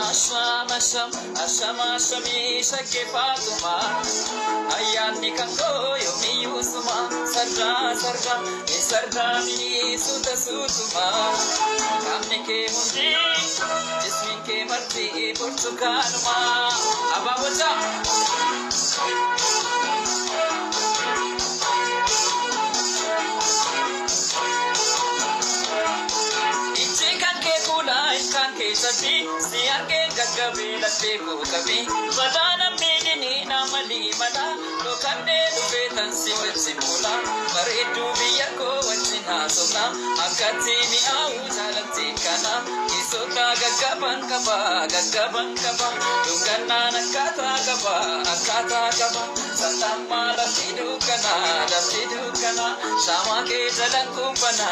Asham ashami shakke Fatuma ayani kango yomi usuma sarda ni suta sutuma kamne ke mundi jismi ke marti burtukanuma abawaja Sabi siar ke gagabi latte ko kabi badana menini na mali mana lokan de dubetan simula maredu biya ko wachina sona akati mi au jalati kana isota gagaban kaba dukana nakata kaba satama la tidu kana sama ke jalan kupana